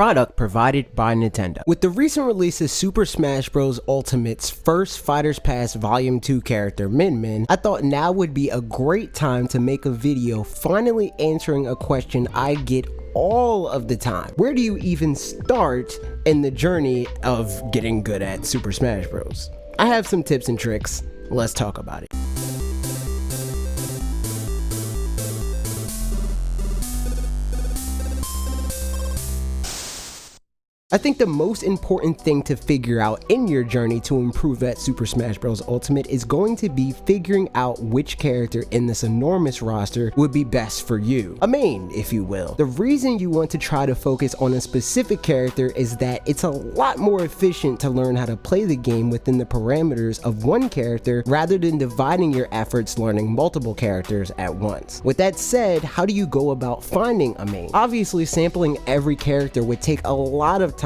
Product provided by Nintendo. With the recent release of Super Smash Bros. Ultimate's first Fighters Pass Volume 2 character, Min Min, I thought now would be a great time to make a video finally answering a question I get all of the time. Where do you even start in the journey of getting good at Super Smash Bros? I have some tips and tricks. Let's talk about it. I think the most important thing to figure out in your journey to improve at Super Smash Bros. Ultimate is going to be figuring out which character in this enormous roster would be best for you. A main, if you will. The reason you want to try to focus on a specific character is that it's a lot more efficient to learn how to play the game within the parameters of one character rather than dividing your efforts learning multiple characters at once. With that said, how do you go about finding a main? Obviously, sampling every character would take a lot of time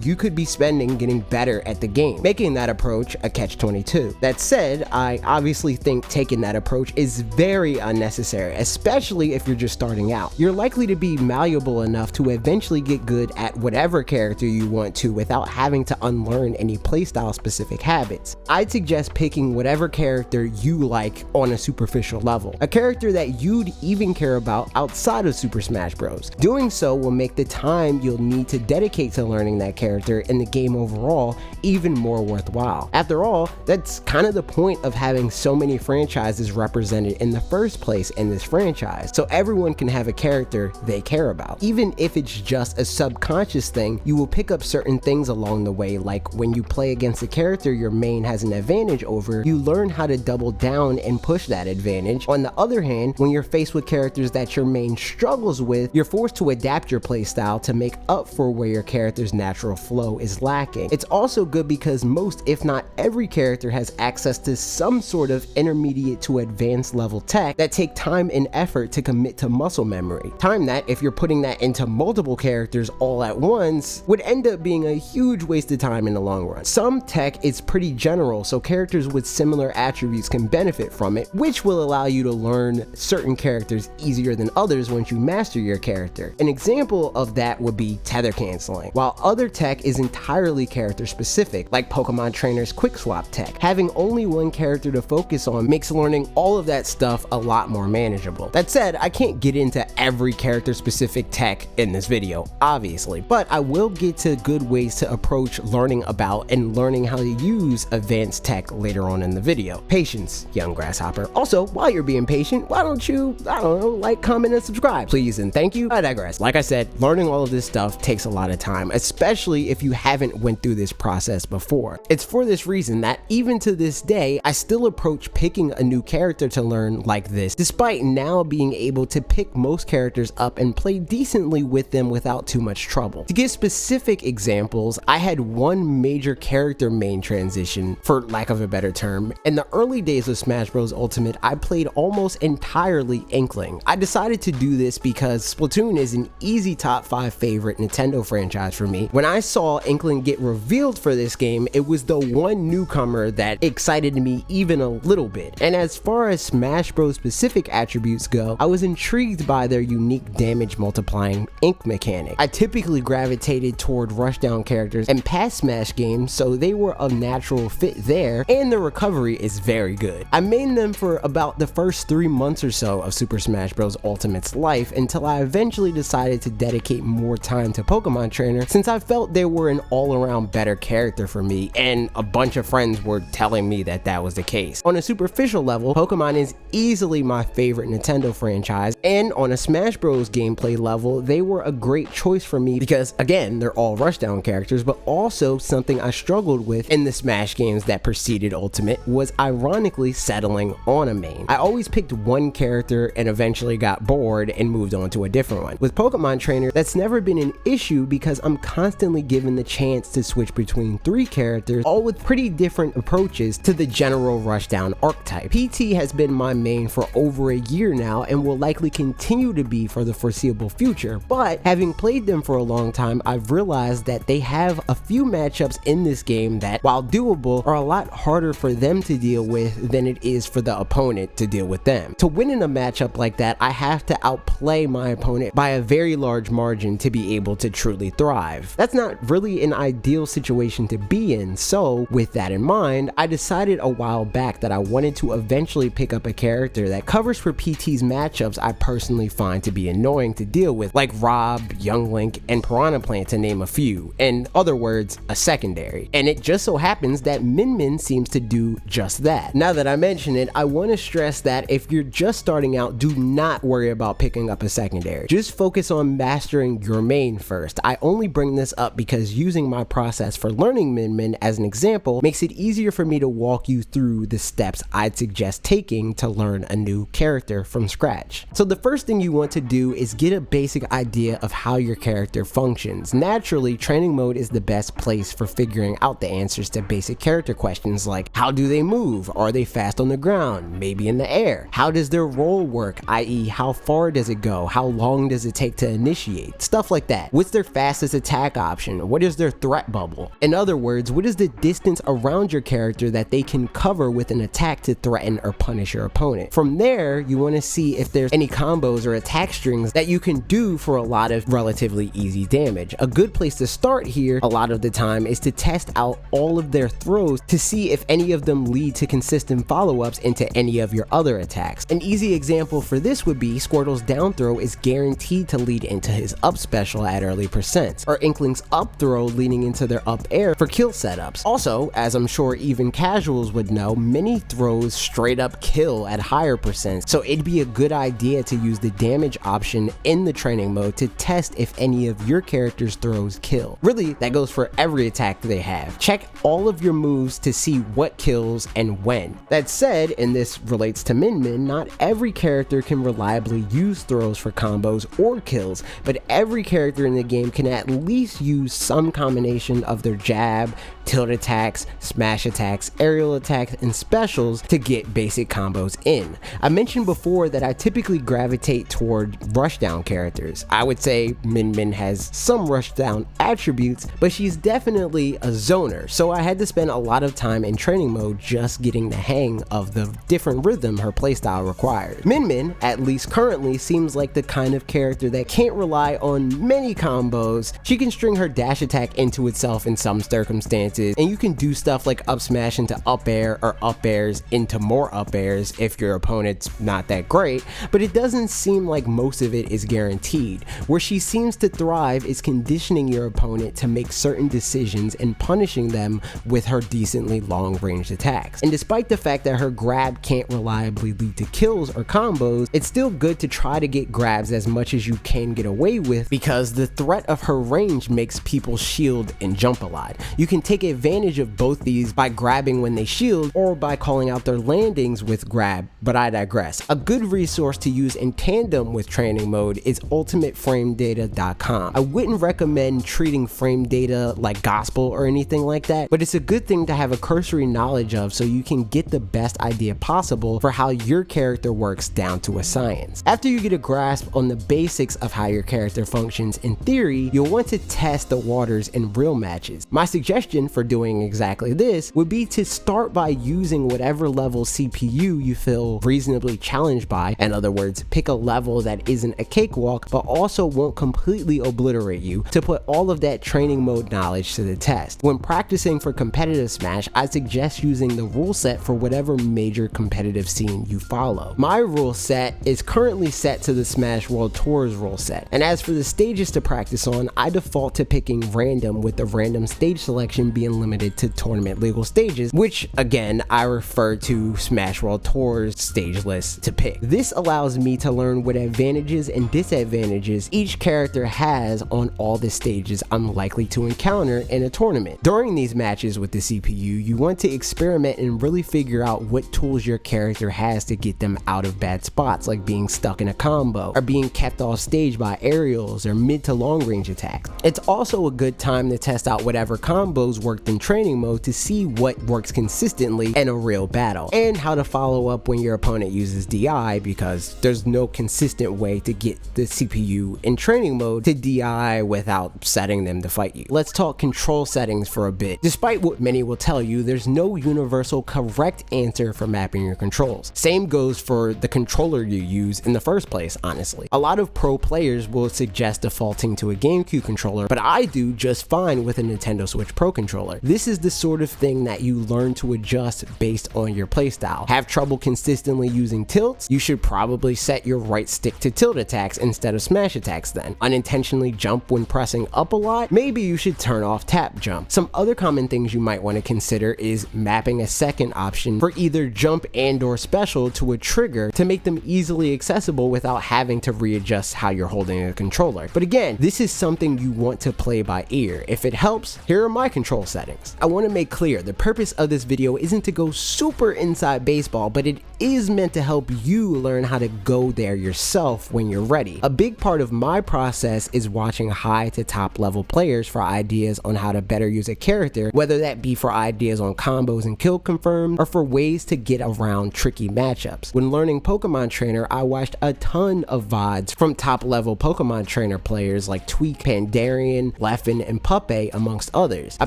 you could be spending getting better at the game, making that approach a catch-22. That said, I obviously think taking that approach is very unnecessary, especially if you're just starting out. You're likely to be malleable enough to eventually get good at whatever character you want to without having to unlearn any playstyle specific habits. I'd suggest picking whatever character you like on a superficial level, a character that you'd even care about outside of Super Smash Bros. Doing so will make the time you'll need to dedicate to learning that character and the game overall even more worthwhile. After all, that's kind of the point of having so many franchises represented in the first place in this franchise, so everyone can have a character they care about. Even if it's just a subconscious thing, you will pick up certain things along the way, like when you play against a character your main has an advantage over, you learn how to double down and push that advantage. On the other hand, when you're faced with characters that your main struggles with, you're forced to adapt your playstyle to make up for where your character's natural flow is lacking. It's also good because most, if not every character has access to some sort of intermediate to advanced level tech that take time and effort to commit to muscle memory. Time that, if you're putting that into multiple characters all at once, would end up being a huge waste of time in the long run. Some tech is pretty general, so characters with similar attributes can benefit from it, which will allow you to learn certain characters easier than others once you master your character. An example of that would be tether canceling, while other tech is entirely character specific, like Pokemon Trainer's quick swap tech. Having only one character to focus on makes learning all of that stuff a lot more manageable. That said, I can't get into every character specific tech in this video, obviously, but I will get to good ways to approach learning about and learning how to use advanced tech later on in the video. Patience, young grasshopper. Also, while you're being patient, why don't you, I don't know, like, comment, and subscribe, please, and thank you. I digress. Like I said, learning all of this stuff takes a lot of time, especially if you haven't went through this process before. It's for this reason that even to this day, I still approach picking a new character to learn like this, despite now being able to pick most characters up and play decently with them without too much trouble. To give specific examples, I had one major character main transition, for lack of a better term. In the early days of Smash Bros. Ultimate, I played almost entirely Inkling. I decided to do this because Splatoon is an easy top 5 favorite Nintendo franchise for me. When I saw Inkling get revealed for this game, it was the one newcomer that excited me even a little bit. And as far as Smash Bros. Specific attributes go, I was intrigued by their unique damage multiplying ink mechanic. I typically gravitated toward rushdown characters in past Smash games, so they were a natural fit there, and the recovery is very good. I mained them for about the first 3 months or so of Super Smash Bros. Ultimate's life until I eventually decided to dedicate more time to Pokemon Trainer, since I felt they were an all-around better character for me, and a bunch of friends were telling me that that was the case. On a superficial level, Pokemon is easily my favorite Nintendo franchise, and on a Smash Bros. Gameplay level, they were a great choice for me because, again, they're all rushdown characters, but also something I struggled with in the Smash games that preceded Ultimate was ironically settling on a main. I always picked one character and eventually got bored and moved on to a different one. With Pokemon Trainer, that's never been an issue because I'm constantly given the chance to switch between 3 characters, all with pretty different approaches to the general rushdown archetype. PT has been my main for over a year now and will likely continue to be for the foreseeable future, but having played them for a long time, I've realized that they have a few matchups in this game that, while doable, are a lot harder for them to deal with than it is for the opponent to deal with them. To win in a matchup like that, I have to outplay my opponent by a very large margin to be able to truly thrive. That's not really an ideal situation to be in, so with that in mind, I decided a while back that I wanted to eventually pick up a character that covers for PT's matchups I personally find to be annoying to deal with, like Rob, Young Link, and Piranha Plant to name a few. In other words, a secondary. And it just so happens that Min Min seems to do just that. Now that I mention it, I want to stress that if you're just starting out, do not worry about picking up a secondary. Just focus on mastering your main first. I only bring this up because using my process for learning Min Min as an example makes it easier for me to walk you through the steps I'd suggest taking to learn a new character from scratch. So the first thing you want to do is get a basic idea of how your character functions. Naturally, training mode is the best place for figuring out the answers to basic character questions like how do they move? Are they fast on the ground? Maybe in the air? How does their roll work? I.e. how far does it go? How long does it take to initiate? Stuff like that. What's their fastest attack option? What is their threat bubble? In other words, what is the distance around your character that they can cover with an attack to threaten or punish your opponent? From there, you want to see if there's any combos or attack strings that you can do for a lot of relatively easy damage. A good place to start here a lot of the time is to test out all of their throws to see if any of them lead to consistent follow-ups into any of your other attacks. An easy example for this would be Squirtle's down throw is guaranteed to lead into his up special at early percents, or Inkling's up throw leading into their up air for kill setups. Also, as I'm sure even casuals would know, many throws straight up kill at higher percents, so it'd be a good idea to use the damage option in the training mode to test if any of your character's throws kill. Really, that goes for every attack they have. Check all of your moves to see what kills and when. That said, and this relates to Min Min, not every character can reliably use throws for combos or kills, but every character in the game can at least use some combination of their jab, tilt attacks, smash attacks, aerial attacks, and specials to get basic combos in. I mentioned before that I typically gravitate toward rushdown characters. I would say Min Min has some rushdown attributes, but she's definitely a zoner, so I had to spend a lot of time in training mode just getting the hang of the different rhythm her playstyle required. Min Min, at least currently, seems like the kind of character that can't rely on many combos. She can string her dash attack into itself in some circumstances, and you can do stuff like up smash into up air or up airs into more up airs if your opponent's not that great, but it doesn't seem like most of it is guaranteed. Where she seems to thrive is conditioning your opponent to make certain decisions and punishing them with her decently long range attacks. And despite the fact that her grab can't reliably lead to kills or combos, it's still good to try to get grabs as much as you can get away with, because the threat of her range makes people shield and jump a lot. You can take advantage of both these by grabbing when they shield or by calling out their landings with grab, but I digress. A good resource to use in tandem with training mode is ultimateframedata.com. I wouldn't recommend treating frame data like gospel or anything like that, but it's a good thing to have a cursory knowledge of so you can get the best idea possible for how your character works down to a science. After you get a grasp on the basics of how your character functions in theory, you'll want to test the waters in real matches. My suggestion for doing exactly this would be to start by using whatever level CPU you feel reasonably challenged by. In other words, pick a level that isn't a cakewalk but also won't completely obliterate you, to put all of that training mode knowledge to the test. When practicing for competitive Smash, I suggest using the rule set for whatever major competitive scene you follow. My rule set is currently set to the Smash World Tours rule set, and as for the stages to practice on, I default to picking random, with the random stage selection being limited to tournament legal stages, which again I refer to Smash World Tours stage list to pick. This allows me to learn what advantages and disadvantages each character has on all the stages I'm likely to encounter in a tournament. During these matches with the CPU, you want to experiment and really figure out what tools your character has to get them out of bad spots, like being stuck in a combo or being kept off stage by aerials or mid to long range attacks. It's also a good time to test out whatever combos worked in training mode to see what works consistently in a real battle, and how to follow up when your opponent uses DI, because there's no consistent way to get the CPU in training mode to DI without setting them to fight you. Let's talk control settings for a bit. Despite what many will tell you, there's no universal correct answer for mapping your controls. Same goes for the controller you use in the first place, honestly. A lot of pro players will suggest defaulting to a GameCube controller, but I do just fine with a Nintendo Switch Pro controller. This is the sort of thing that you learn to adjust based on your playstyle. Have trouble consistently using tilts? You should probably set your right stick to tilt attacks instead of smash attacks then. Unintentionally jump when pressing up a lot? Maybe you should turn off tap jump. Some other common things you might want to consider is mapping a second option for either jump and or special to a trigger to make them easily accessible without having to readjust how you're holding a controller. But again, this is something you want to play by ear. If it helps, here are my control settings. I want to make clear the purpose of this video isn't to go super inside baseball, but it is meant to help you learn how to go there yourself when you're ready. A big part of my process is watching high to top level players for ideas on how to better use a character, whether that be for ideas on combos and kill confirmed or for ways to get around tricky matchups. When learning Pokemon Trainer, I watched a ton of VODs from top level Pokemon Trainer players like Tweak, Pandarian, Leffen, and Puppet, amongst others. I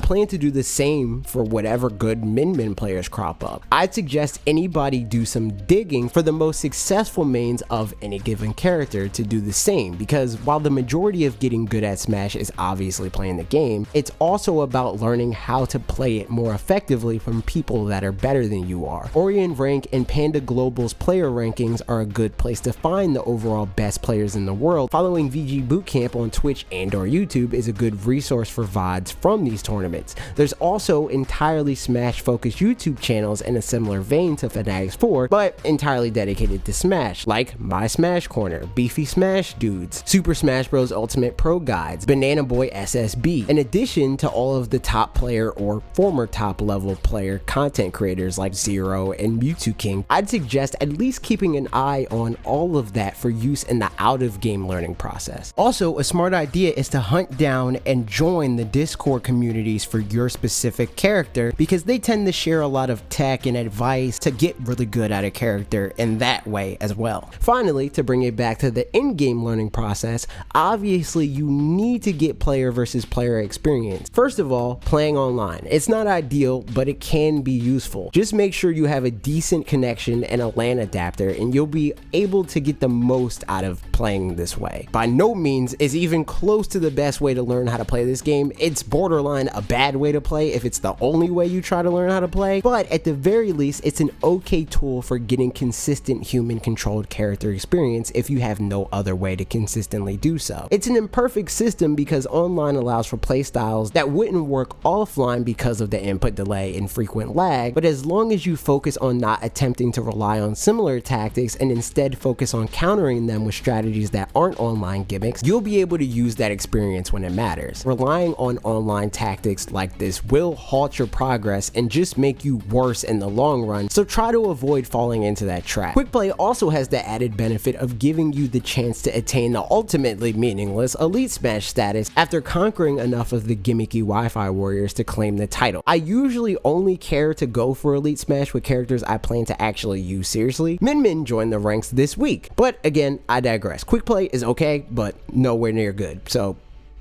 plan to do the same for whatever good Min players crop up. I'd suggest anybody do some digging for the most successful mains of any given character to do the same, because while the majority of getting good at Smash is obviously playing the game, it's also about learning how to play it more effectively from people that are better than you are. Orion Rank and Panda Global's player rankings are a good place to find the overall best players in the world. Following VG Bootcamp on Twitch and or YouTube is a good resource for VODs from these tournaments. There's also entirely Smash focused YouTube channels in a similar vein to fanatixfour, but entirely dedicated to Smash, like My Smash Corner, Beefy Smash Dudes, Super Smash Bros. Ultimate Pro Guides, Banana Boy SSB, in addition to all of the top player or former top level player content creators like Zero and Mewtwo King. I'd suggest at least keeping an eye on all of that for use in the out of game learning process. Also, a smart idea is to hunt down and join the Discord communities for your specific character, because they tend to share a lot of tech and advice to get really good at a character in that way as well. Finally, to bring it back to the in-game learning process, obviously you need to get player versus player experience. First of all, playing online. It's not ideal, but it can be useful. Just make sure you have a decent connection and a LAN adapter, and you'll be able to get the most out of playing this way. By no means is even close to the best way to learn how to play this game. It's borderline a bad way to play if it's the only way you try to learn how to play, but at the very least, it's an okay tool for getting consistent human controlled character experience if you have no other way to consistently do so. It's an imperfect system because online allows for playstyles that wouldn't work offline because of the input delay and frequent lag, but as long as you focus on not attempting to rely on similar tactics and instead focus on countering them with strategies that aren't online gimmicks, you'll be able to use that experience when it matters. Relying on online tactics like this will halt your progress and just make you worse in the long run, so try to avoid falling into that trap. Quick play also has the added benefit of giving you the chance to attain the ultimately meaningless Elite Smash status after conquering enough of the gimmicky Wi-Fi warriors to claim the title. I usually only care to go for Elite Smash with characters I plan to actually use seriously. Min joined the ranks this week, but again, I digress. Quick play is okay, but nowhere near good, so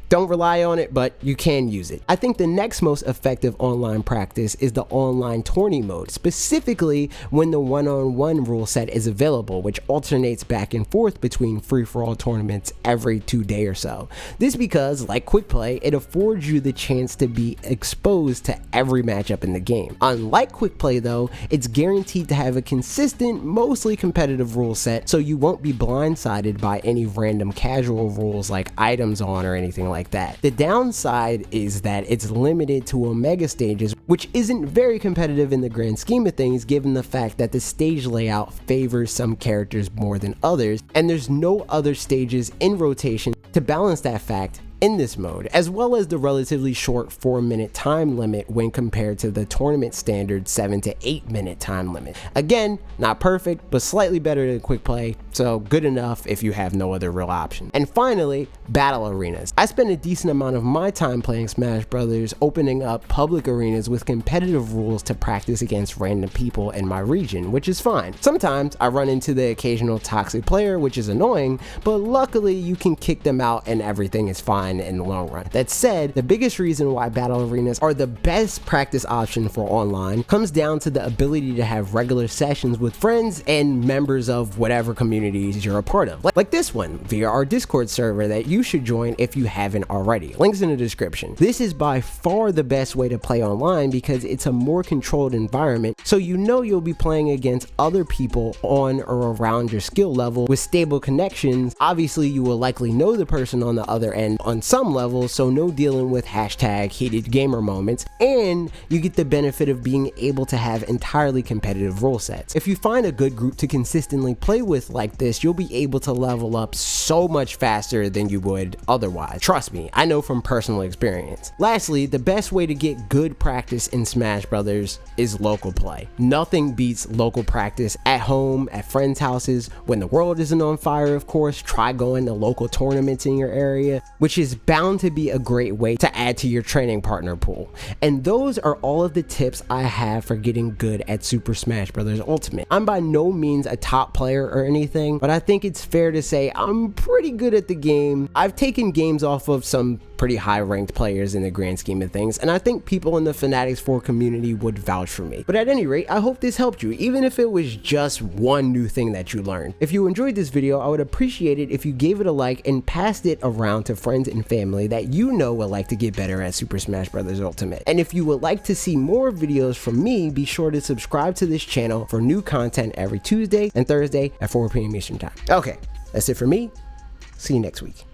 don't rely on it, but you can use it. I think the next most effective online practice is the online tourney mode, specifically when the one-on-one rule set is available, which alternates back and forth between free-for-all tournaments every 2 days or so. This because, like quick play, it affords you the chance to be exposed to every matchup in the game. Unlike quick play though, it's guaranteed to have a consistent, mostly competitive rule set, so you won't be blindsided by any random casual rules like items on or anything like that. The downside is that it's limited to Omega stages, which isn't very competitive in the grand scheme of things given the fact that the stage layout favors some characters more than others, and there's no other stages in rotation to balance that fact in this mode, as well as the relatively short 4-minute time limit when compared to the tournament standard 7 to 8 minute time limit. Again, not perfect, but slightly better than quick play, so good enough if you have no other real option. And finally, battle arenas. I spent a decent amount of my time playing Smash Brothers opening up public arenas with competitive rules to practice against random people in my region, which is fine. Sometimes I run into the occasional toxic player, which is annoying, but luckily you can kick them out and everything is fine in the long run. That said, the biggest reason why battle arenas are the best practice option for online comes down to the ability to have regular sessions with friends and members of whatever communities you're a part of, like this one via our Discord server that you should join if you haven't already. Links in the description. This is by far the best way to play online because it's a more controlled environment, so you know you'll be playing against other people on or around your skill level with stable connections. Obviously you will likely know the person on the other end on some level, so no dealing with hashtag heated gamer moments, and you get the benefit of being able to have entirely competitive rule sets. If you find a good group to consistently play with like this, you'll be able to level up so much faster than you would otherwise. Trust me, I know from personal experience. Lastly, the best way to get good practice in Smash Brothers is local play. Nothing beats local practice at home, at friends' houses, when the world isn't on fire, of course. Try going to local tournaments in your area, which is bound to be a great way to add to your training partner pool. And those are all of the tips I have for getting good at Super Smash Bros. Ultimate. I'm by no means a top player or anything, but I think it's fair to say I'm pretty good at the game. I've taken games off of some pretty high ranked players in the grand scheme of things, and I think people in the fanatixfour community would vouch for me. But at any rate, I hope this helped you, even if it was just one new thing that you learned. If you enjoyed this video, I would appreciate it if you gave it a like and passed it around to friends and family that you know would like to get better at Super Smash Bros. Ultimate. And if you would like to see more videos from me, be sure to subscribe to this channel for new content every Tuesday and Thursday at 4 p.m. Eastern Time. Okay, that's it for me. See you next week.